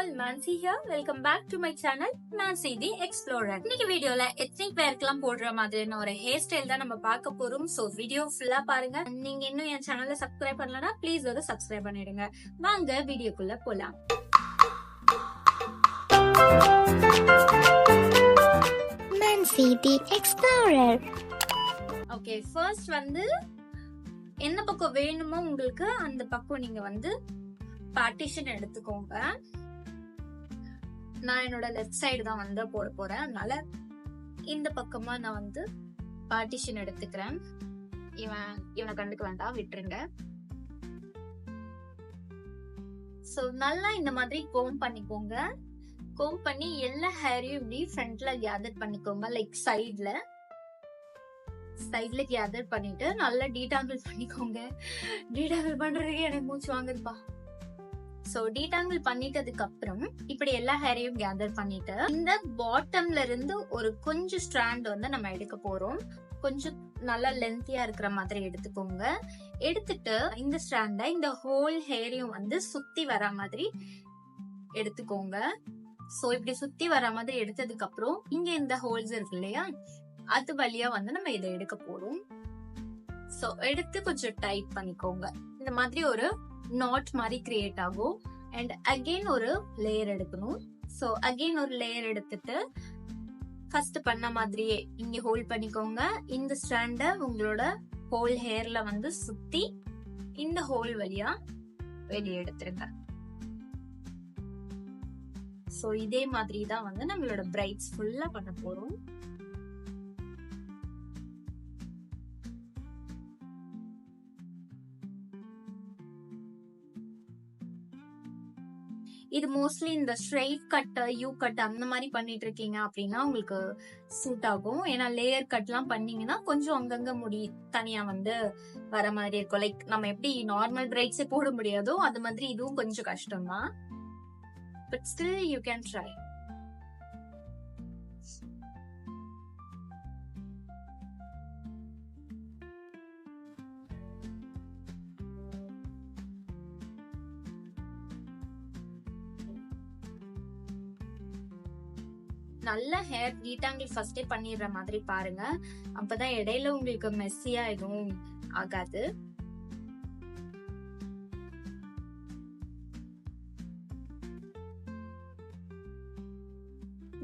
all, Nancy here. Welcome back to my channel, Nancy the Explorer. இன்னைக்கு வீடியோல ethnic வேர்க்கெல்லாம் போடுற மாதிரியான ஒரு ஹேர் ஸ்டைல் தான் நம்ம பார்க்க போறோம். சோ வீடியோ ஃபுல்லா பாருங்க. நீங்க இன்னும் என் சேனலை சப்ஸ்கிரைப் பண்ணலனா ப்ளீஸ் ஒரு சப்ஸ்கிரைப் பண்ணிடுங்க. வாங்க வீடியோக்குள்ள போலாம். Nancy the Explorer. Okay, first வந்து என்ன பக்கம் வேணுமோ உங்களுக்கு அந்த பக்கம் நீங்க வந்து பார்ட்டிஷன் எடுத்துக்கோங்க. நான் என்னோட லெஃப்ட் சைடு தான் வந்து போட போறேன், அதனால இந்த பக்கமா நான் வந்து பார்ட்டிஷன் எடுத்துக்கிறேன். இவனை கண்டுக்க வேண்டாம், விட்டுருங்க. சோ நல்லா இந்த மாதிரி கோம் பண்ணிக்கோங்க. கோம் பண்ணி எல்லா ஹேரையும் இப்படி ஃப்ரண்ட்ல கேதர் பண்ணிக்கோங்க. லைக் சைட்ல கேதர் பண்ணிட்டு நல்லா டீடாங்கிள் பண்ணிக்கோங்க. டீடாங்கிள் பண்றதுக்கு எனக்கு மூச்சு வாங்குதுப்பா. சோ டீடாங்கிள் பண்ணிட்டதுக்கு அப்புறம் இப்படி எல்லா ஹேரையும் கேதர் பண்ணிட்டு இந்த பாட்டம்ல இருந்து ஒரு கொஞ்சம் ஸ்ட்ராண்ட் வந்து நம்ம எடுக்க போறோம். கொஞ்சம் நல்லா லென்த்தியா இருக்கிற மாதிரி எடுத்துக்கோங்க. எடுத்துட்டு இந்த ஸ்ட்ராண்ட இந்த ஹோல் ஹேரையும் வந்து சுத்தி வர மாதிரி எடுத்துக்கோங்க. சோ இப்படி சுத்தி வர மாதிரி எடுத்ததுக்கு அப்புறம் இங்க இந்த ஹோல்ஸ் இருக்கு இல்லையா, அது வழியா வந்து நம்ம இதை எடுக்க போறோம். சோ எடுத்து கொஞ்சம் டைட் பண்ணிக்கோங்க. இந்த மாதிரி ஒரு நாட் மாதிரி கிரியேட் ஆகும். அண்ட் அகைன் ஒரு லேயர் எடுக்கணும். சோ அகைன் ஒரு லேயர் எடுத்துட்டு ஃபர்ஸ்ட் பண்ண மாதிரியே இங்க ஹோல்ட் பண்ணிக்கோங்க. இந்த ஸ்ட்ராண்ட உங்களோட ஹோல் ஹேர்ல வந்து சுத்தி இந்த ஹோல் வழியா வெளியே எடுத்துருங்க. சோ இதே மாதிரி தான் வந்து நம்மளோட பிரைட்ஸ் ஃபுல்லா பண்ண போறோம். இது மோஸ்ட்லி இந்த ஸ்ட்ரைட் கட், யூ கட் அந்த மாதிரி பண்ணிட்டு இருக்கீங்க அப்படின்னா உங்களுக்கு சூட் ஆகும். ஏன்னா லேயர் கட் எல்லாம் பண்ணீங்கன்னா கொஞ்சம் அங்கங்க முடி தனியா வந்து வர மாதிரி இருக்கும். லைக் நம்ம எப்படி நார்மல் பிரைட்ஸே போட முடியாதோ அது மாதிரி இதுவும் கொஞ்சம் கஷ்டம் தான். But still you can try. நல்ல ஹேர் டீடாங்கிள் ஃபர்ஸ்டே பண்ணிடுற மாதிரி பாருங்க. அப்பதான் இடையில உங்களுக்கு மெஸ்ஸியா எதுவும் ஆகாது.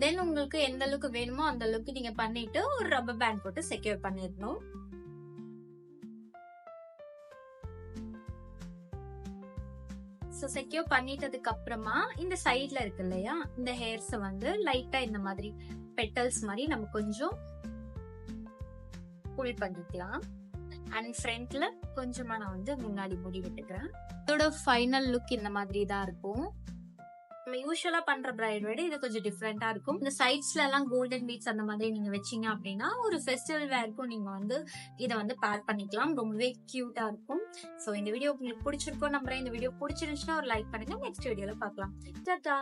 தென் உங்களுக்கு எந்த அளவுக்கு வேணுமோ அந்த அளவுக்கு நீங்க பண்ணிட்டு ஒரு ரப்பர் பேண்ட் போட்டு செக்யூர் பண்ணிடணும். செக்யூர் பண்ணிட்டதுக்கு அப்புறமா இந்த சைட்ல இருக்கு இல்லையா, இந்த ஹேர்ஸ் வந்து லைட்டா இந்த மாதிரி பெட்டல்ஸ் மாதிரி நம்ம கொஞ்சம் புல் பண்ணிக்கலாம். அண்ட் ஃப்ரண்ட்ல கொஞ்சமா நான் வந்து முன்னாடி முடி விட்டுக்கிறேன். இதோட ஃபைனல் லுக் இந்த மாதிரி தான் இருக்கும். நம்ம யூஸ்வலா பண்ற பிரைட் விட இது கொஞ்சம் டிஃப்ரெண்டா இருக்கும். இந்த சைட்ஸ்ல எல்லாம் கோல்டன் பீட்ஸ் அந்த மாதிரி நீங்க வச்சீங்க அப்படின்னா ஒரு ஃபெஸ்டிவல் வேர்க்கும் நீங்க வந்து இதை வந்து பேர் பண்ணிக்கலாம். ரொம்பவே கியூட்டா இருக்கும். சோ இந்த வீடியோ உங்களுக்கு பிடிச்சிருக்கும் நம்புறேன். இந்த வீடியோ பிடிச்சிருந்துச்சுன்னா ஒரு லைக் பண்ணுங்க. நெக்ஸ்ட் வீடியோல பார்க்கலாம். டாடா.